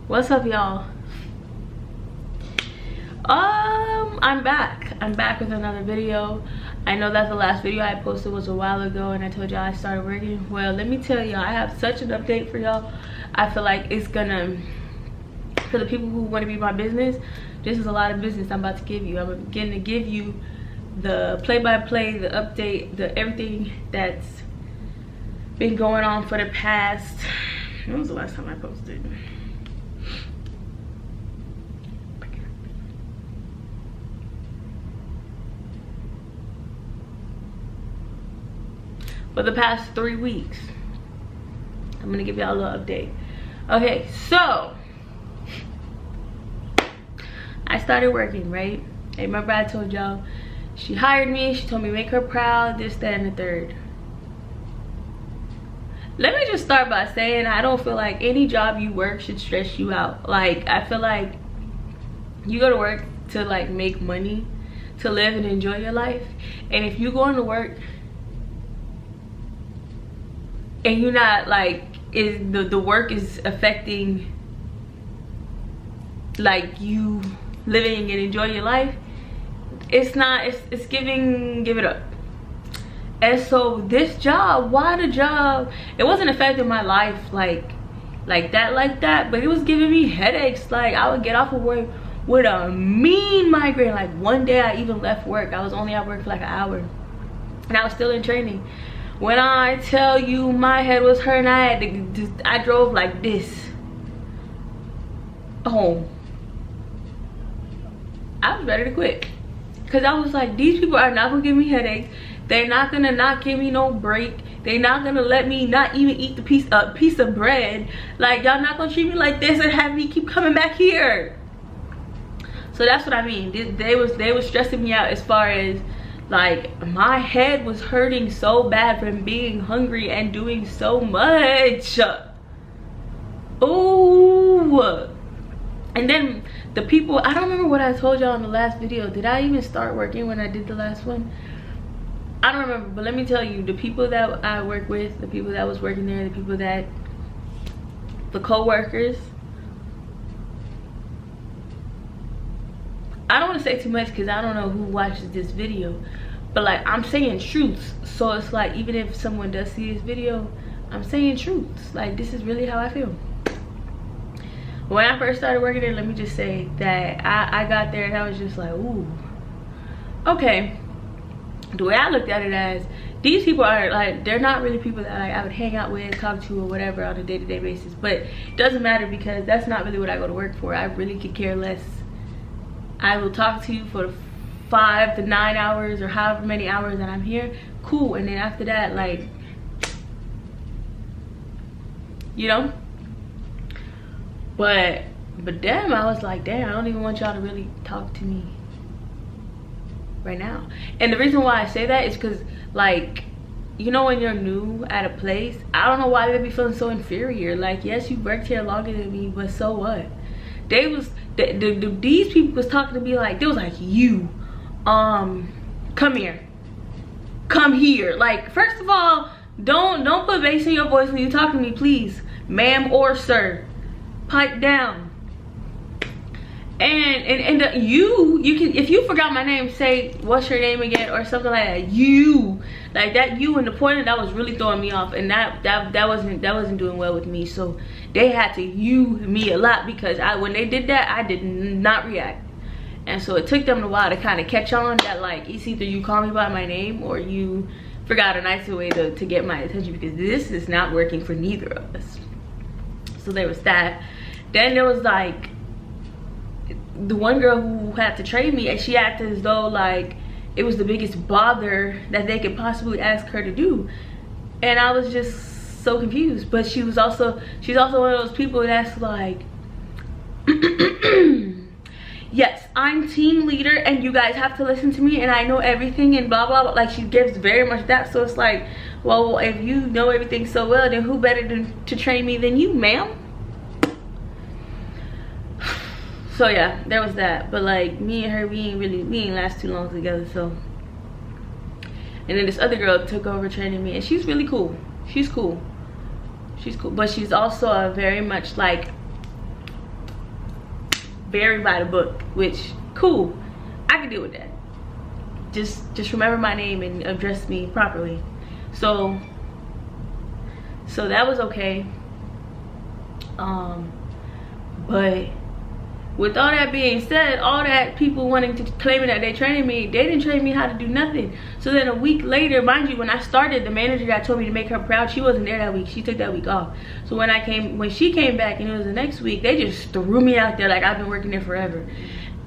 What's up, y'all? I'm back with another video. I know that the last video I posted was a while ago and I told y'all I started working. Well, let me tell y'all, I have such an update for y'all. I feel like it's gonna, for the people who want to be my business, this is a lot of business I'm about to give you. I'm beginning to give you the play-by-play, the update, the everything that's been going on for the past, when was the last time I posted? For the past 3 weeks. I'm gonna give y'all a little update. Okay, so I started working, right? Hey, remember I told y'all she hired me, she told me make her proud, this, that, and the third. Let me just start by saying I don't feel like any job you work should stress you out. Like, I feel like you go to work to like make money, to live and enjoy your life. And if you going to work and you're not like, the work is affecting like you living and enjoying your life, it's not, it's giving, give it up. And so this job, why the job, it wasn't affecting my life like that, but it was giving me headaches. Like, I would get off of work with a mean migraine. Like, one day I even left work, I was only at work for like an hour and I was still in training. When I tell you my head was hurting, I drove like this home. I was ready to quit because I was like, these people are not gonna give me headaches. They're not gonna not give me no break. They're not gonna let me not even eat the piece of bread. Like, y'all not gonna treat me like this and have me keep coming back here. So that's what I mean. They was stressing me out as far as, like, my head was hurting so bad from being hungry and doing so much. Ooh. And then the people, I don't remember what I told y'all in the last video. Did I even start working when I did the last one? I don't remember, but let me tell you, the people that I work with, the people that was working there, the people that, the co-workers, I don't want to say too much because I don't know who watches this video, but like, I'm saying truths. So it's like, even if someone does see this video, I'm saying truths. Like, this is really how I feel. When I first started working there, let me just say that I got there and I was just like, ooh, okay. The way I looked at it as, these people are like, they're not really people that like I would hang out with, talk to, or whatever on a day-to-day basis. But it doesn't matter because that's not really what I go to work for. I really could care less. I will talk to you for 5 to 9 hours or however many hours that I'm here. Cool. And then after that, like, you know. But damn, I was like, damn, I don't even want y'all to really talk to me right now. And the reason why I say that is because, like, you know, when you're new at a place, I don't know why they be feeling so inferior. Like, yes, you worked here longer than me, but so what? They was these people was talking to me like, they was like, you come here, come here. Like, first of all, don't put bass in your voice when you talk to me, please, ma'am or sir. Pipe down. And you can, if you forgot my name, say what's your name again or something like that. You, like that you and the pointer, that was really throwing me off, and that wasn't doing well with me. So they had to you me a lot because when they did that, I did not react. And so it took them a while to kind of catch on that, like, it's either you call me by my name or you forgot a nicer way to get my attention, because this is not working for neither of us. So there was that. Then there was like the one girl who had to train me, and she acted as though like it was the biggest bother that they could possibly ask her to do. And I was just so confused. But she's also one of those people that's like, yes, I'm team leader and you guys have to listen to me and I know everything and blah blah blah. Like, she gives very much that. So it's like, well, if you know everything so well, then who better to train me than you, ma'am? So yeah, there was that. But like, me and her, we ain't last too long together. So, and then this other girl took over training me, and she's really cool. She's cool. She's cool, but she's also a very much like very by the book, which cool. I can deal with that. Just remember my name and address me properly. So that was okay. But with all that being said, all that people wanting to claiming that they trained me, they didn't train me how to do nothing. So then a week later, mind you, when I started, the manager that told me to make her proud, she wasn't there that week. She took that week off. So when she came back and it was the next week, they just threw me out there like I've been working there forever.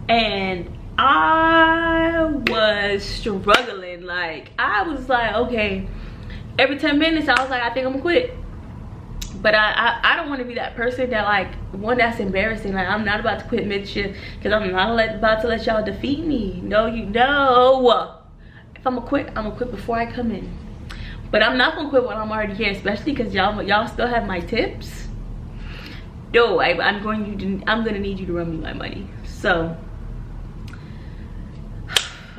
And I was struggling. Like, I was like, okay, every 10 minutes I was like, I think I'm gonna quit. But I don't want to be that person that, like, one, that's embarrassing. Like, I'm not about to quit mid-shift because I'm not about to let y'all defeat me. No, you know. If I'm gonna quit, I'm gonna quit before I come in. But I'm not gonna quit when I'm already here, especially because y'all still have my tips. No, I'm gonna need you to run me my money. So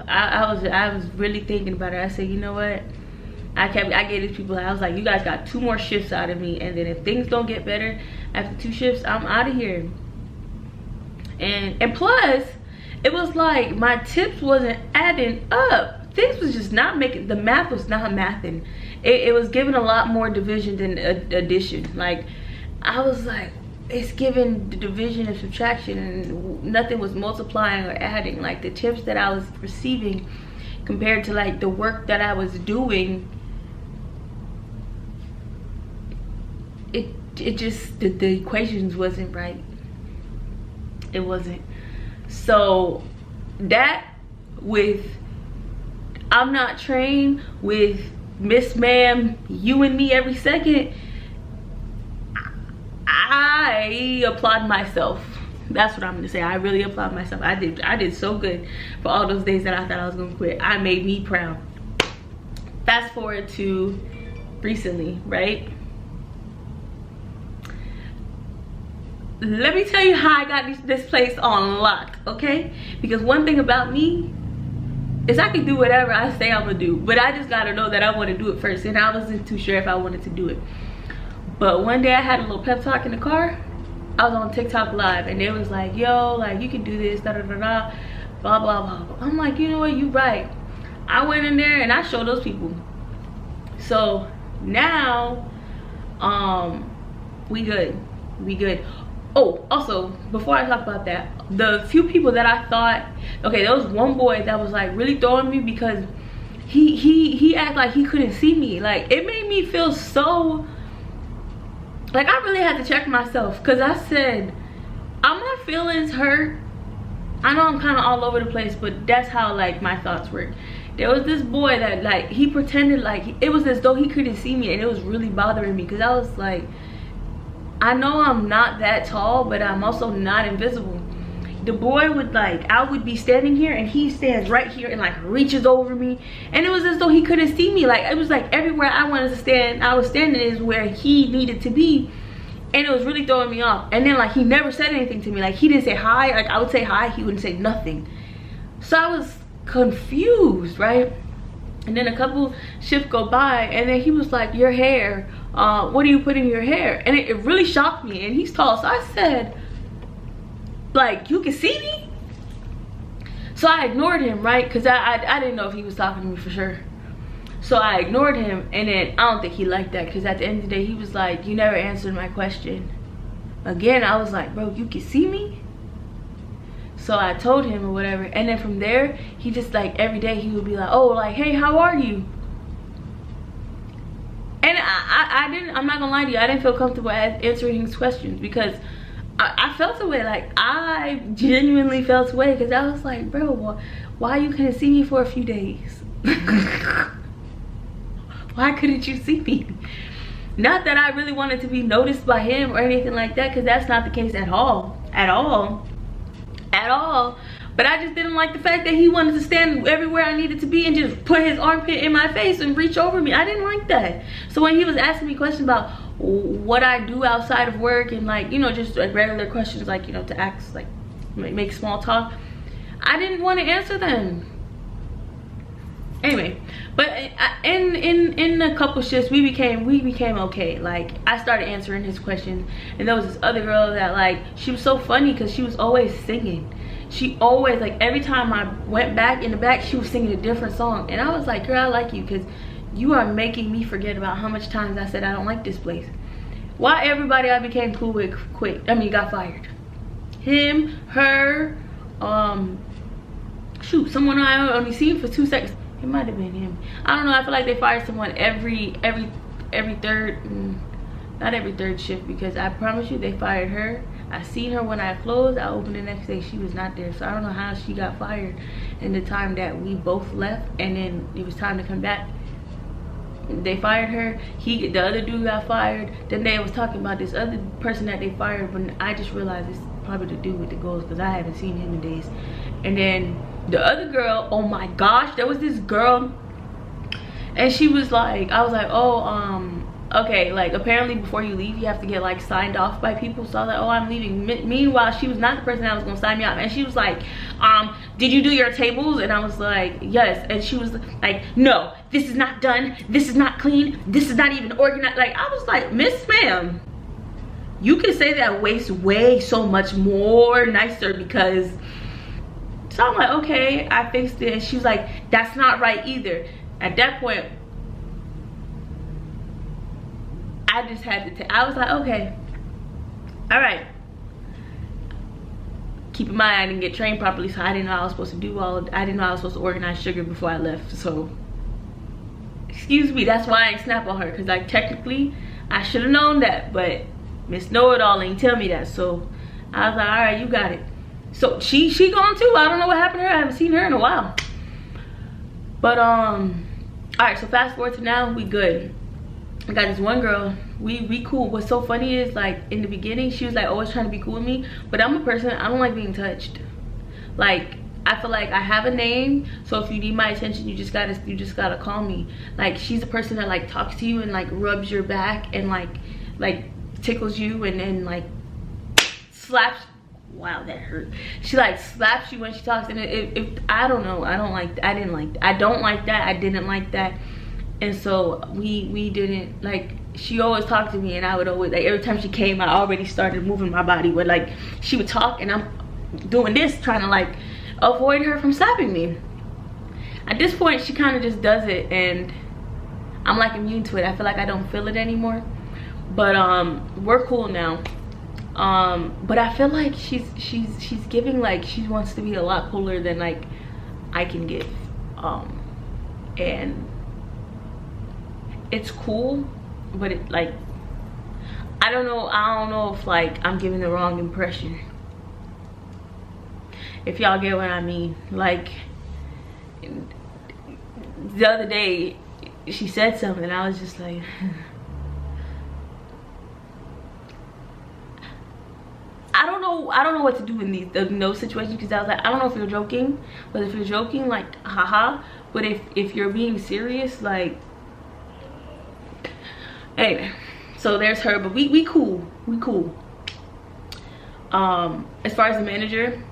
I was really thinking about it. I said, you know what? I gave these people, I was like, you guys got 2 more shifts out of me, and then if things don't get better after 2 shifts, I'm out of here. And plus, it was like my tips wasn't adding up. Things was just not making, the math was not mathing. It was giving a lot more division than addition. Like, I was like, it's giving the division and subtraction, and nothing was multiplying or adding. Like, the tips that I was receiving compared to like the work that I was doing, it just, the equations wasn't right. It wasn't. So that, with I'm not trained, with Miss Ma'am, you and me every second, I applaud myself. That's what I'm gonna say. I really applaud myself. I did so good for all those days that I thought I was gonna quit. I made me proud. Fast forward to recently, right? Let me tell you how I got this place on lock, okay? Because one thing about me is I can do whatever I say I'm gonna do, but I just gotta know that I want to do it first, and I wasn't too sure if I wanted to do it. But one day I had a little pep talk in the car. I was on TikTok live, and they was like, yo, like, you can do this, da da da da, blah blah blah. I'm like, you know what, you right. I went in there and I showed those people. So now we good. Oh, also, before I talk about that, the few people that I thought, okay, there was one boy that was like really throwing me because he acted like he couldn't see me. Like, it made me feel so, like, I really had to check myself, because I said, are my feelings hurt? I know I'm kind of all over the place, but that's how, like, my thoughts work. There was this boy that, like, he pretended like it was as though he couldn't see me, and it was really bothering me, because I was like, I know I'm not that tall, but I'm also not invisible. The boy would, like, I would be standing here and he stands right here and like reaches over me, and it was as though he couldn't see me. Like, it was like everywhere I wanted to stand, I was standing is where he needed to be, and it was really throwing me off. And then, like, he never said anything to me. Like, he didn't say hi. Like, I would say hi, he wouldn't say nothing. So I was confused, right? And then a couple shifts go by, and then he was like, your hair, what do you put in your hair? And it really shocked me, and he's tall. So I said, like, you can see me? So I ignored him, right? Because I didn't know if he was talking to me for sure. So I ignored him, and then I don't think he liked that, because at the end of the day, he was like, you never answered my question. Again, I was like, bro, you can see me? So I told him or whatever, and then from there, he just, like, every day he would be like, oh, like, hey, how are you? And I'm not gonna lie to you, I didn't feel comfortable answering his questions, because I felt away. Like, I genuinely felt away, because I was like, bro, why you couldn't see me for a few days? Why couldn't you see me? Not that I really wanted to be noticed by him or anything like that, because that's not the case at all. But I just didn't like the fact that he wanted to stand everywhere I needed to be and just put his armpit in my face and reach over me. I didn't like that. So when he was asking me questions about what I do outside of work, and, like, you know, just like regular questions, like, you know, to ask, like, make small talk, I didn't want to answer them. Anyway, but in a couple shifts we became okay. Like I started answering his questions, and there was this other girl that like she was so funny because she was always singing. She always, like, every time I went back in the back, she was singing a different song, and I was like, girl, I like you because you are making me forget about how much times I said I don't like this place. Why everybody I became cool with got fired. Him, her, shoot, someone I only seen for 2 seconds. It might have been him. I don't know. I feel like they fired someone every third, not every third shift, because I promise you they fired her. I seen her when I closed. I opened the next day, she was not there. So I don't know how she got fired in the time that we both left, and then it was time to come back. They fired her. The other dude got fired. Then they was talking about this other person that they fired, but I just realized it's probably to do with the goals because I haven't seen him in days. And then the other girl, oh my gosh, there was this girl, and she was like, I was like, oh, okay, like apparently before you leave you have to get like signed off by people. So I was like, oh, I'm leaving. Meanwhile, she was not the person that was gonna sign me off, and she was like, did you do your tables? And I was like, yes. And she was like, no, this is not done, this is not clean, this is not even organized. Like I was like, Miss Ma'am, you can say that way so much more nicer, because so I'm like, okay, I fixed it. And she was like, that's not right either. At that point I just had to I was like, okay, all right. Keep in mind, I didn't get trained properly, so I didn't know I was supposed to do I didn't know I was supposed to organize sugar before I left. So excuse me, that's why I ain't snap on her, because like technically I should have known that, but Miss Know-It-All ain't tell me that. So I was like, all right, you got it. So she gone too. I don't know what happened to her. I haven't seen her in a while. But all right, so fast forward to now, we good. I got this one girl, we cool. What's so funny is, like, in the beginning she was like always trying to be cool with me, but I'm a person, I don't like being touched. Like I feel like I have a name, so if you need my attention, you just gotta call me. Like she's a person that like talks to you and like rubs your back and like tickles you and then like slaps. Wow, that hurt. She like slaps you when she talks, and I don't know, I don't like that. I didn't like that. And so we didn't, like, she always talked to me, and I would always, like, every time she came I already started moving my body, where like she would talk and I'm doing this, trying to like avoid her from slapping me. At this point she kind of just does it, and I'm like immune to it. I feel like I don't feel it anymore. But we're cool now. But I feel like she's giving, like, she wants to be a lot cooler than like I can give. And it's cool, but it, like, I don't know if like I'm giving the wrong impression, if y'all get what I mean. Like the other day she said something and I was just like I don't know what to do in those situations, because I was like, I don't know if you're joking, but if you're joking, like, haha, but if you're being serious, like, anyway. So there's her, but we cool. As far as the manager,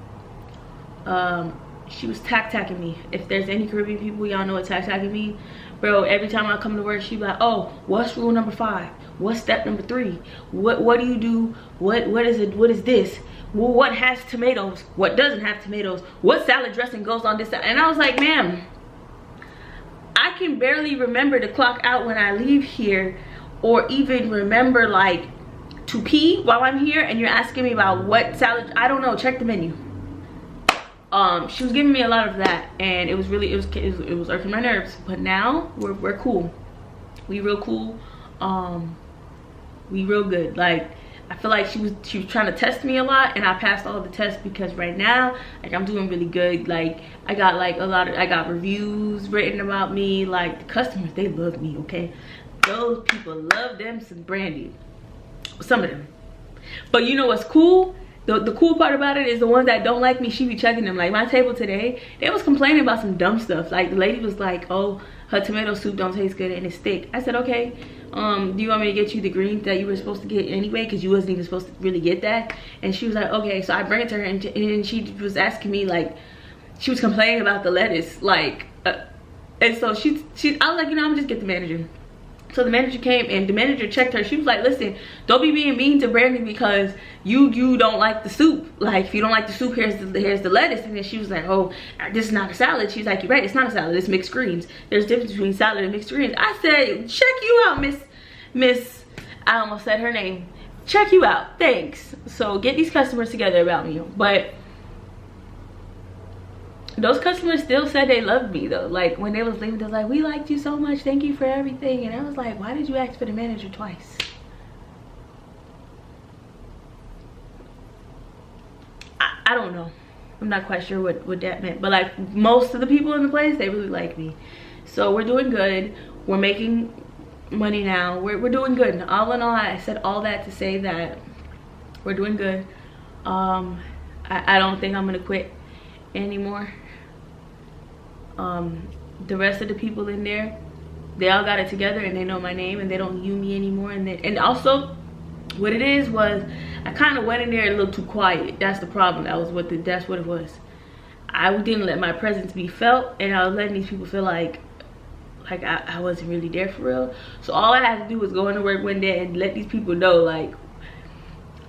she was tack-tacking me. If there's any Caribbean people, y'all know what tack-tacking mean. Bro, every time I come to work, she be like, oh, what's rule number 5? What's step number 3? What do you do? What is it? What is this? Well, what has tomatoes? What doesn't have tomatoes? What salad dressing goes on this side? And I was like, ma'am, I can barely remember to clock out when I leave here, or even remember like to pee while I'm here, and you're asking me about what salad. I don't know, check the menu. She was giving me a lot of that, and it was irking my nerves. But now we're cool. We real cool. We real good. Like, I feel like she was trying to test me a lot, and I passed all the tests, because right now, like, I'm doing really good. Like, I got like I got reviews written about me. Like, the customers, they love me, okay? Those people love them some Brandy. Some of them. But you know what's cool? The cool part about it is the ones that don't like me, she be checking them. Like my table today, they was complaining about some dumb stuff. Like the lady was like, oh, her tomato soup don't taste good and it's thick. I said, okay, do you want me to get you the greens that you were supposed to get anyway, because you wasn't even supposed to really get that? And she was like, okay. So I bring it to her, and she was asking me, like, she was complaining about the lettuce, like, and And so I was like, you know, I'm just get the manager. So the manager came and the manager checked her. She was like, listen, don't be being mean to Brandy because you don't like the soup. Like, if you don't like the soup, here's the lettuce. And then she was like, oh, this is not a salad. She's like, you're right, it's not a salad, it's mixed greens. There's a difference between salad and mixed greens. I said, check you out, Miss, I almost said her name. Check you out, thanks. So get these customers together about me. But those customers still said they loved me though. Like when they was leaving, they was like, we liked you so much, thank you for everything. And I was like, why did you ask for the manager twice? I don't know, I'm not quite sure what that meant, but like most of the people in the place, they really like me. So we're doing good, we're making money now, we're doing good. All in all, I said all that to say that we're doing good. I don't think I'm gonna quit anymore. The rest of the people in there, they all got it together and they know my name and they don't you me anymore. And also what it is was I kind of went in there a little too quiet. That's the problem. That's what it was. I didn't let my presence be felt, and I was letting these people feel like I wasn't really there for real. So all I had to do was go into work one day and let these people know, like,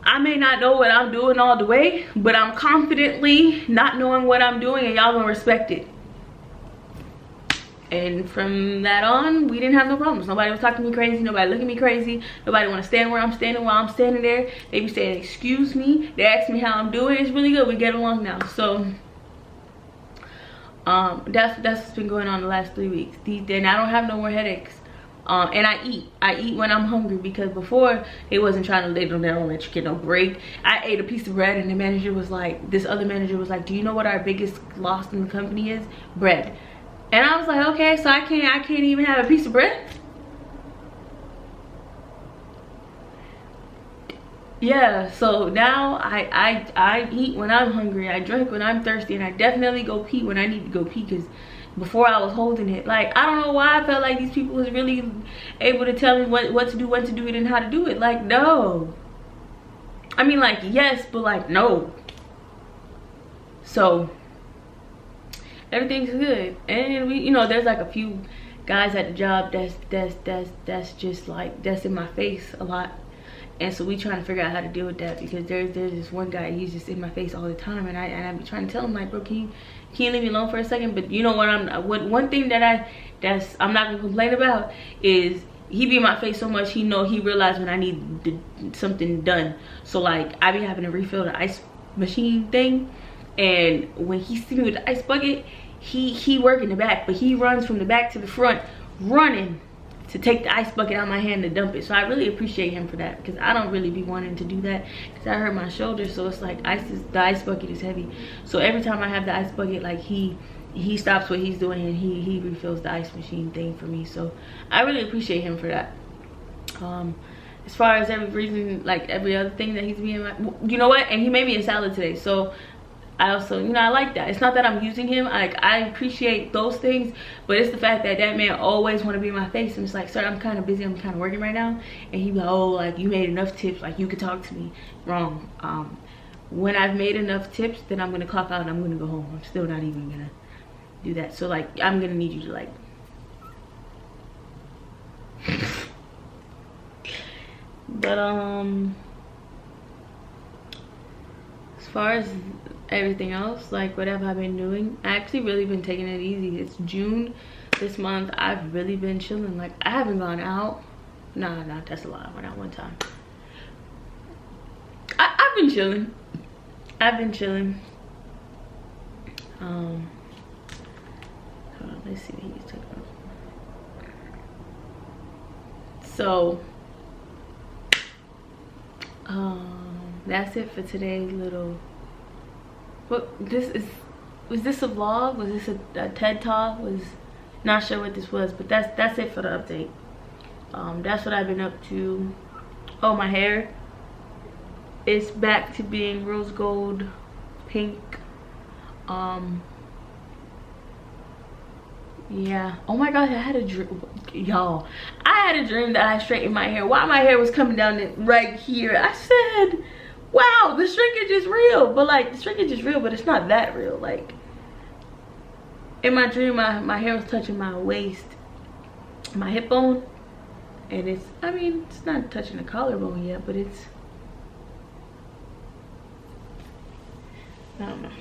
I may not know what I'm doing all the way, but I'm confidently not knowing what I'm doing, and y'all gonna respect it. And from that on, we didn't have no problems. Nobody was talking to me crazy, nobody looking at me crazy, nobody want to stand where I'm standing while I'm standing there. They be saying, excuse me, they ask me how I'm doing. It's really good, we get along now. So that's what's been going on the last 3 weeks. Then I don't have no more headaches. And I eat when I'm hungry, because before they wasn't trying to, they don't let you get no break. I ate a piece of bread and the manager was like, this other manager was like, do you know what our biggest loss in the company is? Bread. And I was like, okay, so I can't even have a piece of bread? Yeah, so now I eat when I'm hungry, I drink when I'm thirsty, and I definitely go pee when I need to go pee, because before I was holding it. Like, I don't know why I felt like these people was really able to tell me what to do, when to do it, and how to do it. Like, no. I mean, like, yes, but like, no. So everything's good. And we, you know, there's like a few guys at the job that's just like, that's in my face a lot. And so we trying to figure out how to deal with that, because there's this one guy, he's just in my face all the time, and I be trying to tell him, like, bro, can you leave me alone for a second? But you know what, one thing that I'm not gonna complain about is he be in my face so much, he realized when I need something done. So like, I be having to refill the ice machine thing, and when he see me with the ice bucket, he work in the back, but he runs from the back to the front, running to take the ice bucket out of my hand to dump it. So I really appreciate him for that, because I don't really be wanting to do that, because I hurt my shoulder. So it's like the ice bucket is heavy. So every time I have the ice bucket, like he stops what he's doing and he refills the ice machine thing for me. So I really appreciate him for that. As far as every reason, like every other thing that he's being like, you know what, and he made me a salad today, so I also, you know, I like that. It's not that I'm using him, like, I appreciate those things, but it's the fact that that man always want to be in my face, and it's like, sir, I'm kind of busy, I'm kind of working right now, and he be like, oh, like, you made enough tips, like, you could talk to me. Wrong. When I've made enough tips, then I'm gonna clock out and I'm gonna go home. I'm still not even gonna do that. So like, I'm gonna need you to like but as far as everything else, like, what have I been doing? I actually really been taking it easy. It's June this month. I've really been chilling. Like, I haven't gone out. No, that's a lie. I went out one time. I've been chilling. I've been chilling. Hold on, let's see what he's talking about. So that's it for today's little, what was this a vlog? Was this a TED talk? Was not sure what this was, but that's it for the update. That's what I've been up to. Oh, my hair is back to being rose gold pink. Yeah, oh my god, I had a dream, y'all. I had a dream that I straightened my hair while my hair was coming down right here. I said, wow, the shrinkage is real. But like, the shrinkage is real, but it's not that real. Like, in my dream, my hair was touching my waist, my hip bone, and it's, I mean, it's not touching the collarbone yet, but it's, I don't know.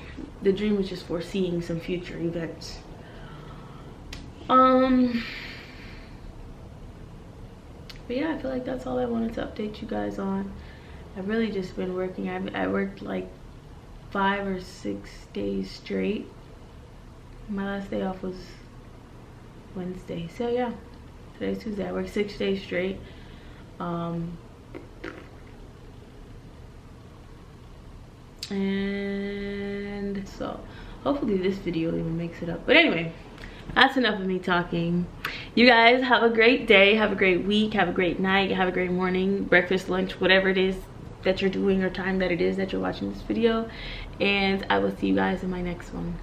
The dream was just foreseeing some future events. But yeah, I feel like that's all I wanted to update you guys on. I've really just been working. I worked like 5 or 6 days straight. My last day off was Wednesday. So yeah, today's Tuesday. I worked 6 days straight. And so hopefully this video even makes it up. But anyway, that's enough of me talking. You guys have a great day, have a great week, have a great night, have a great morning, breakfast, lunch, whatever it is that you're doing or time that it is that you're watching this video. And I will see you guys in my next one.